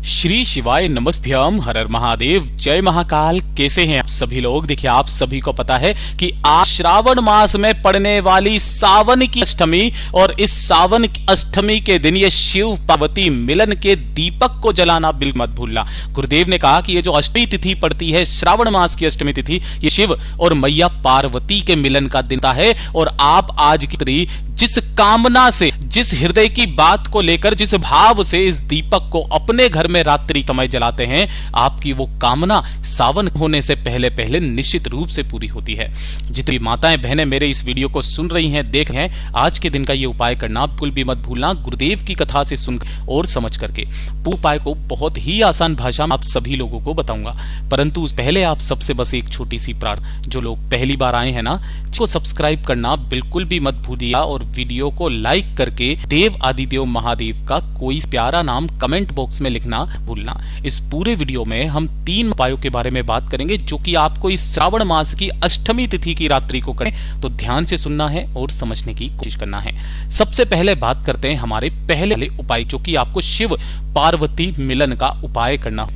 श्री शिवाय नमस्भ्यम, हर हर महादेव, जय महाकाल। कैसे हैं आप सभी लोग? देखिए, आप सभी को पता है कि आज श्रावण मास में पड़ने वाली सावन की अष्टमी, और इस सावन की अष्टमी के दिन ये शिव पार्वती मिलन के दीपक को जलाना बिल्कुल मत भूलना। गुरुदेव ने कहा कि ये जो अष्टमी तिथि पड़ती है, श्रावण मास की अष्टमी तिथि, ये शिव और मैया पार्वती के मिलन का दिन है। और आप आज की जिस कामना से, जिस हृदय की बात को लेकर, जिस भाव से इस दीपक को अपने घर में रात्रि समय जलाते हैं, आपकी वो कामना सावन होने से पहले पहले निश्चित रूप से पूरी होती है। जितनी माताएं बहनें मेरे इस वीडियो को सुन रही हैं, देख रहे हैं, आज के दिन का ये उपाय करना बिल्कुल भी मत भूलना। गुरुदेव की कथा से सुन और समझ करके उपाय को बहुत ही आसान भाषा में आप सभी लोगों को बताऊंगा। परंतु पहले आप सबसे बस एक छोटी सी प्रार्थना, जो लोग पहली बार आए हैं ना, इसको सब्सक्राइब करना बिल्कुल भी मत भूलिएगा, और वीडियो को लाइक करके देव आदिदेव महादेव का कोई प्यारा नाम कमेंट बॉक्स में लिखना भूलना। इस पूरे वीडियो में हम 3 उपायों के बारे में बात करेंगे, जो कि आपको इस श्रावण मास की अष्टमी तिथि की रात्रि को करें तो ध्यान से सुनना है और समझने की कोशिश करना है। सबसे पहले बात करते हैं हमारे पहले उपाय, जो कि आपको शिव पार्वती मिलन का उपाय करना।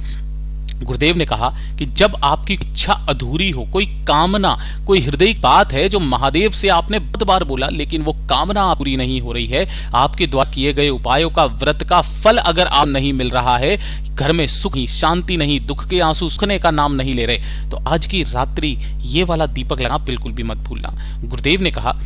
गुरुदेव ने कहा कि जब आपकी इच्छा अधूरी हो, कोई कामना, कोई हृदय की बात है जो महादेव से आपने बहुत बार बोला, लेकिन वो कामना पूरी नहीं हो रही है, आपके द्वारा किए गए उपायों का, व्रत का फल अगर आप नहीं मिल रहा है, घर में सुख नहीं, शांति नहीं, दुख के आंसू सूखने का नाम नहीं ले रहे, तो आज की रात्रि ये वाला दीपक लगाना बिल्कुल भी मत भूलना। गुरुदेव ने कहा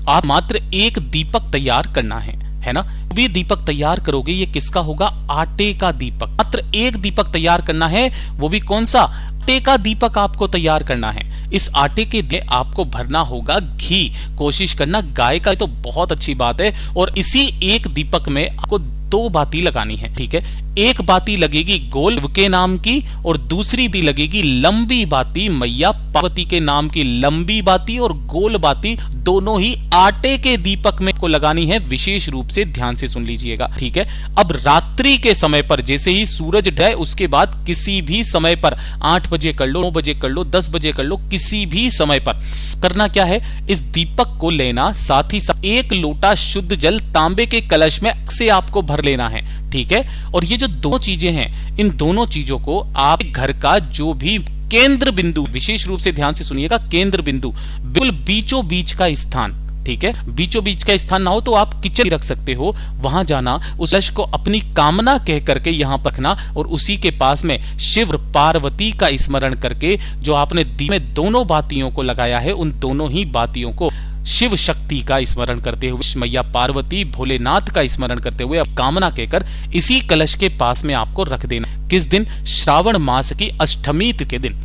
आप मात्र एक दीपक तैयार करना है ना। भी दीपक तैयार करोगे, ये किसका होगा? आटे का दीपक। मात्र एक दीपक तैयार करना है, वो भी कौन सा? आटे का दीपक आपको तैयार करना है। इस आटे के में आपको भरना होगा घी। कोशिश करना गाय का, तो बहुत अच्छी बात है। और इसी एक दीपक में आपको 2 बाती लगानी है, ठीक है। एक बाती लगेगी गोल के नाम की, और दूसरी भी लगेगी लंबी बाती, मैया पार्वती के नाम की लंबी बाती और गोल बाती, दोनों ही आटे के दीपक में को लगानी है। विशेष रूप से ध्यान से सुन लीजिएगा, ठीक है। अब रात्रि के समय पर, जैसे ही सूरज ढले उसके बाद किसी भी समय पर, 8 बजे कर लो, 9 बजे कर लो, 10 बजे कर लो, किसी भी समय पर करना क्या है, इस दीपक को लेना, साथ ही साथ 1 लोटा शुद्ध जल तांबे के कलश में से आपको भर लेना है, ठीक है। और ये जो 2 चीजें हैं, इन दोनों चीजों को आप घर का जो भी केंद्र बिंदु, विशेष रूप से ध्यान से सुनिएगा, केंद्र बिंदु बिल्कुल बीचों बीच का स्थान, ठीक है। बीचों बीच का स्थान ना हो तो आप किचन रख सकते हो, वहां जाना, उस कलश को अपनी कामना कह करके यहां रखना, और उसी के पास में शिव पार्वती का स्मरण करके, जो आपने दीप में दोनों बातियों को लगाया है, उन दोनों ही बातियों को शिव शक्ति का स्मरण करते हुए, मैया पार्वती भोलेनाथ का स्मरण करते हुए, अब कामना कहकर इसी कलश के पास में आपको रख देना। किस दिन? श्रावण मास की अष्टमी के दिन,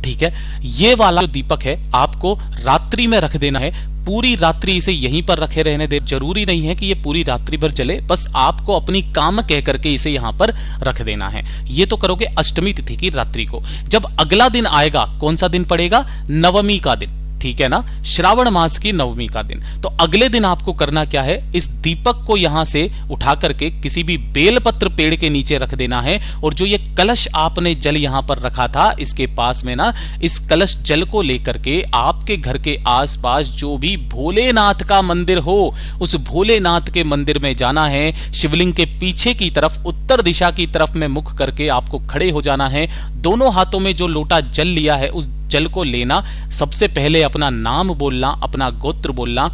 ठीक है। ये वाला जो दीपक है आपको रात्रि में रख देना है। पूरी रात्रि इसे यहीं पर रखे रहने दे, जरूरी नहीं है कि ये पूरी रात्रि भर जले, बस आपको अपनी काम कह करके इसे यहां पर रख देना है। ये तो करोगे अष्टमी तिथि की रात्रि को। जब अगला दिन आएगा, कौन सा दिन पड़ेगा? नवमी का दिन, ठीक है ना, श्रावण मास की नवमी का दिन। तो अगले दिन आपको करना क्या है, इस दीपक को यहां से उठा करके किसी भी बेलपत्र पेड़ के नीचे रख देना है, और जो ये कलश आपने जल यहां पर रखा था, इसके पास में ना, इस कलश जल को लेकर के आपके घर के आसपास जो भी भोलेनाथ का मंदिर हो, उस भोलेनाथ के मंदिर में जाना है। शिवलिंग के पीछे की तरफ, उत्तर दिशा की तरफ में मुख करके आपको खड़े हो जाना है। दोनों हाथों में जो लोटा जल लिया है, उस जल को लेना, सबसे पहले अपना नाम बोलना, अपना गोत्र बोलना,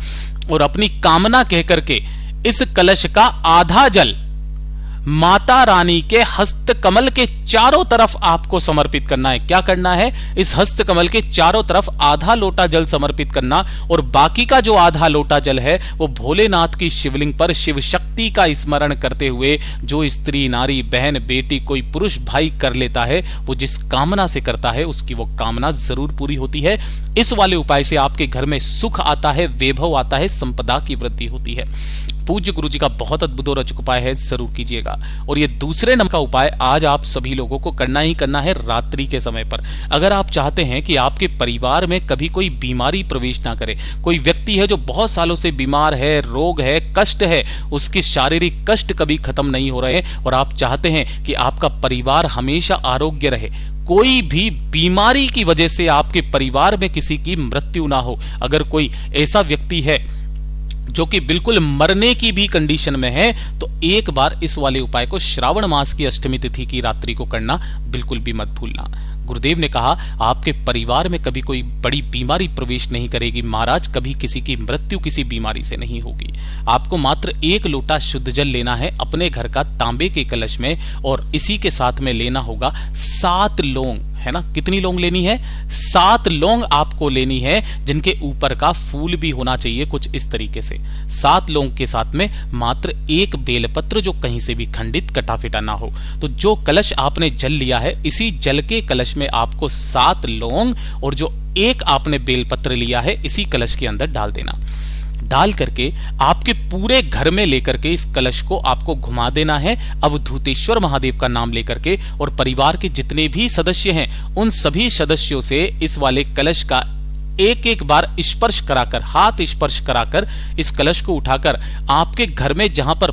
और अपनी कामना कह करके इस कलश का आधा जल माता रानी के हस्त कमल के चारों तरफ आपको समर्पित करना है। क्या करना है? इस हस्त कमल के चारों तरफ आधा लोटा जल समर्पित करना, और बाकी का जो आधा लोटा जल है वो भोलेनाथ की शिवलिंग पर शिव शक्ति का स्मरण करते हुए, जो स्त्री, नारी, बहन, बेटी, कोई पुरुष भाई कर लेता है, वो जिस कामना से करता है उसकी वो कामना जरूर पूरी होती है। इस वाले उपाय से आपके घर में सुख आता है, वैभव आता है, संपदा की वृद्धि होती है। पूज्य गुरु जी का बहुत अद्भुत और अचूक उपाय है, जरूर कीजिएगा। और ये दूसरे नंबर का उपाय आज आप सभी लोगों को करना ही करना है रात्रि के समय पर। अगर आप चाहते हैं कि आपके परिवार में कभी कोई बीमारी प्रवेश ना करे, कोई व्यक्ति है जो बहुत सालों से बीमार है, रोग है, कष्ट है, उसकी शारीरिक कष्ट कभी खत्म नहीं हो रहे, और आप चाहते हैं कि आपका परिवार हमेशा आरोग्य रहे, कोई भी बीमारी की वजह से आपके परिवार में किसी की मृत्यु ना हो, अगर कोई ऐसा व्यक्ति है जो कि बिल्कुल मरने की भी कंडीशन में है, तो एक बार इस वाले उपाय को श्रावण मास की अष्टमी तिथि की रात्रि को करना बिल्कुल भी मत भूलना। गुरुदेव ने कहा आपके परिवार में कभी कोई बड़ी बीमारी प्रवेश नहीं करेगी महाराज, कभी किसी की मृत्यु किसी बीमारी से नहीं होगी। आपको मात्र 1 लोटा शुद्ध जल लेना है अपने घर का तांबे के कलश में, और इसी के साथ में लेना होगा 7 लौंग, है ना। कितनी लौंग लेनी है? 7 लौंग आपको लेनी है, जिनके ऊपर का फूल भी होना चाहिए कुछ इस तरीके से। 7 लौंग के साथ में मात्र 1 बेलपत्र जो कहीं से भी खंडित कटा फिटा ना हो। तो जो कलश आपने जल लिया है, इसी जल के कलश में आपको 7 लौंग और जो 1 आपने बेलपत्र लिया है, इसी कलश के अंदर डाल देना। डाल करके आपके पूरे घर में लेकर के इस कलश को आपको घुमा देना है अवधूतेश्वर महादेव का नाम लेकर के, और परिवार के जितने भी सदस्य हैं उन सभी सदस्यों से इस वाले कलश का एक एक बार स्पर्श कराकर, हाथ स्पर्श कराकर इस कलश को उठाकर आपके घर में जहां पर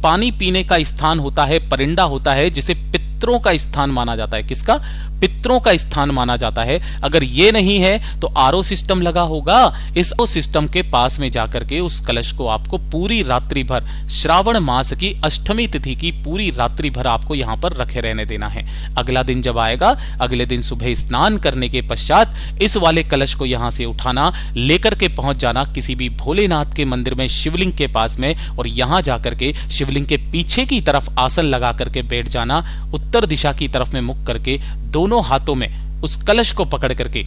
पानी पीने का स्थान होता है, परिंदा होता है, जिसे पितरों का स्थान माना जाता है। किसका? पितरों का स्थान माना जाता है। अगर ये नहीं है तो आरओ सिस्टम लगा होगा, इस आरओ सिस्टम के पास में जाकर के उस कलश को आपको पूरी रात्रि भर, श्रावण मास की अष्टमी तिथि की पूरी रात्रि भर आपको यहां पर रखे रहने देना है। अगला दिन जब आएगा, अगले दिन सुबह स्नान करने के पश्चात इस वाले कलश को यहां से उठाना, लेकर के पहुंच जाना किसी भी भोलेनाथ के मंदिर में शिवलिंग के पास में, और यहां जाकर के शिवलिंग के पीछे की तरफ आसन लगा करके बैठ जाना, उत्तर दिशा की तरफ में मुख करके दोनों हाथों में उस कलश को पकड़ करके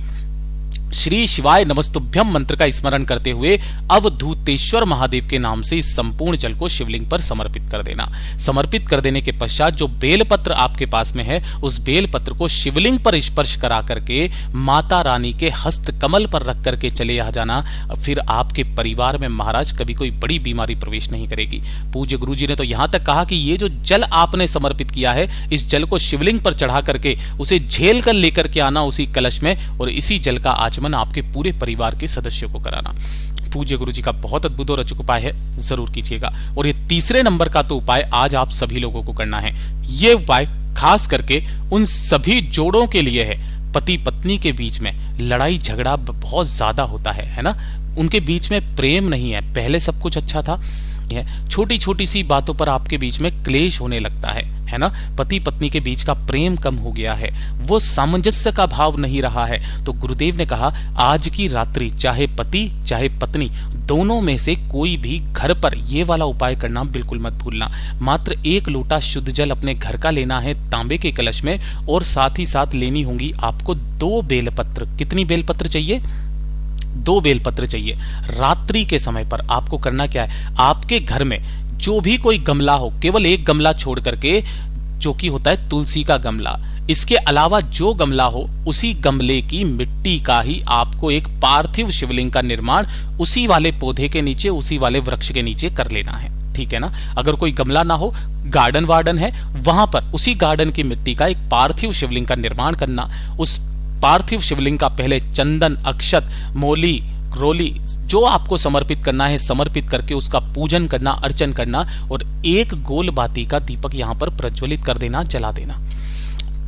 श्री शिवाय नमस्तुभ्यम मंत्र का स्मरण करते हुए अवधूतेश्वर महादेव के नाम से इस संपूर्ण जल को शिवलिंग पर समर्पित कर देना। समर्पित कर देने के पश्चात जो बेलपत्र आपके पास में है, उस बेलपत्र को शिवलिंग पर स्पर्श करा करके माता रानी के हस्त कमल पर रख करके चले आ जाना। फिर आपके परिवार में महाराज कभी कोई बड़ी बीमारी प्रवेश नहीं करेगी। पूज्य गुरु जी ने तो यहां तक कहा कि ये जो जल आपने समर्पित किया है, इस जल को शिवलिंग पर चढ़ा करके उसे झेल कर लेकर के आना उसी कलश में, और इसी जल का आचमन आपके पूरे परिवार के सदस्यों को कराना। पूज्य गुरु जी का बहुत अद्भुत और अचूक उपाय है, जरूर कीजिएगा। और ये तीसरे नंबर का तो उपाय आज आप सभी लोगों को करना है। ये उपाय खास करके उन सभी जोड़ों के लिए है, पति पत्नी के बीच में लड़ाई झगड़ा बहुत ज्यादा होता है ना, उनके बीच में प्रेम नहीं है, पहले सब कुछ अच्छा था, छोटी छोटी सी बातों पर आपके बीच में क्लेश होने लगता है ना, पति पत्नी के बीच का प्रेम कम हो गया है, वो सामंजस्य का भाव नहीं रहा है। तो गुरुदेव ने कहा आज की रात्रि चाहे पति चाहे पत्नी दोनों में से कोई भी घर पर ये वाला उपाय करना बिल्कुल मत भूलना। मात्र 1 लोटा शुद्ध जल अपने घर का लेना है तांबे के कलश में, और साथ ही साथ लेनी होंगी आपको 2 बेलपत्र। कितनी बेलपत्र चाहिए? 2 बेलपत्र चाहिए। रात्रि के समय पर आपको करना क्या है, आपके घर में जो भी कोई गमला हो, केवल 1 गमला छोड़ करके, जो कि होता है तुलसी का गमला, इसके अलावा जो गमला हो उसी गमले की मिट्टी का ही आपको एक पार्थिव शिवलिंग का निर्माण उसी वाले पौधे के नीचे, उसी वाले वृक्ष के नीचे कर लेना है। ठीक है ना। अगर कोई गमला ना हो, गार्डन वार्डन है, वहां पर उसी गार्डन की मिट्टी का एक पार्थिव शिवलिंग का निर्माण करना। उस पार्थिव शिवलिंग का पहले चंदन, अक्षत, मोली, रोली जो आपको समर्पित करना है, समर्पित करके उसका पूजन करना, अर्चन करना, और 1 गोल बाती का दीपक यहां पर प्रज्वलित कर देना, जला देना।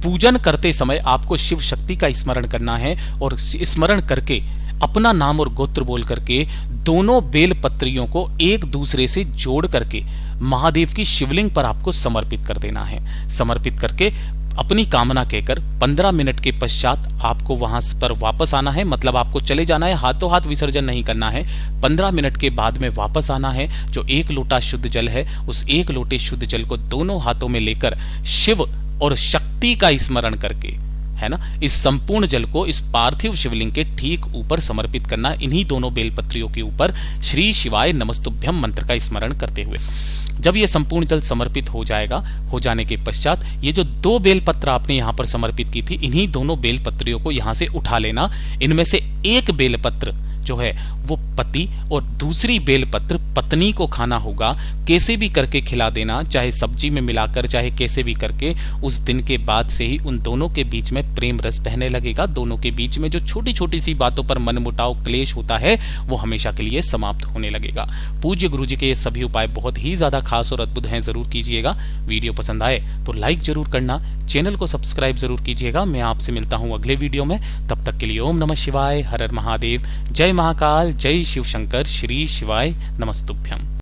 पूजन करते समय आपको शिव शक्ति का स्मरण करना है, और स्मरण करके अपना नाम और गोत्र बोल करके दोनों बेल पत्रियों को एक दूसरे से जोड़ करके महादेव की शिवलिंग पर आपको समर्पित कर देना है। समर्पित करके अपनी कामना कहकर 15 मिनट के पश्चात आपको वहां पर वापस आना है, मतलब आपको चले जाना है, हाथों हाथ विसर्जन नहीं करना है। 15 मिनट के बाद में वापस आना है। जो 1 लोटा शुद्ध जल है, उस 1 लोटे शुद्ध जल को दोनों हाथों में लेकर शिव और शक्ति का स्मरण करके, है ना, इस संपूर्ण जल को इस पार्थिव शिवलिंग के ठीक ऊपर समर्पित करना, इन्हीं दोनों बेलपत्रियों के ऊपर श्री शिवाय नमस्तुभ्यम मंत्र का स्मरण करते हुए। जब ये संपूर्ण जल समर्पित हो जाएगा, हो जाने के पश्चात ये जो 2 बेलपत्र आपने यहां पर समर्पित की थी, इन्हीं दोनों बेलपत्रियों को यहां से उठा लेना। इनमें से 1 बेलपत्र जो है वो पति और दूसरी बेलपत्र पत्नी को खाना होगा। कैसे भी करके खिला देना, चाहे सब्जी में मिलाकर, चाहे कैसे भी करके। उस दिन के बाद से ही उन दोनों के बीच में प्रेम रस बहने लगेगा। दोनों के बीच में जो छोटी छोटी सी बातों पर मनमुटाव, क्लेश होता है, वो हमेशा के लिए समाप्त होने लगेगा। पूज्य गुरु जी के ये सभी उपाय बहुत ही ज्यादा खास और अद्भुत हैं, जरूर कीजिएगा। वीडियो पसंद आए तो लाइक जरूर करना, चैनल को सब्सक्राइब जरूर कीजिएगा। मैं आपसे मिलता हूं अगले वीडियो में, तब तक के लिए ओम नमः शिवाय, हर हर महादेव, जय महाकाल, जय शिव शंकर, श्री शिवाय नमस्तुभ्यम।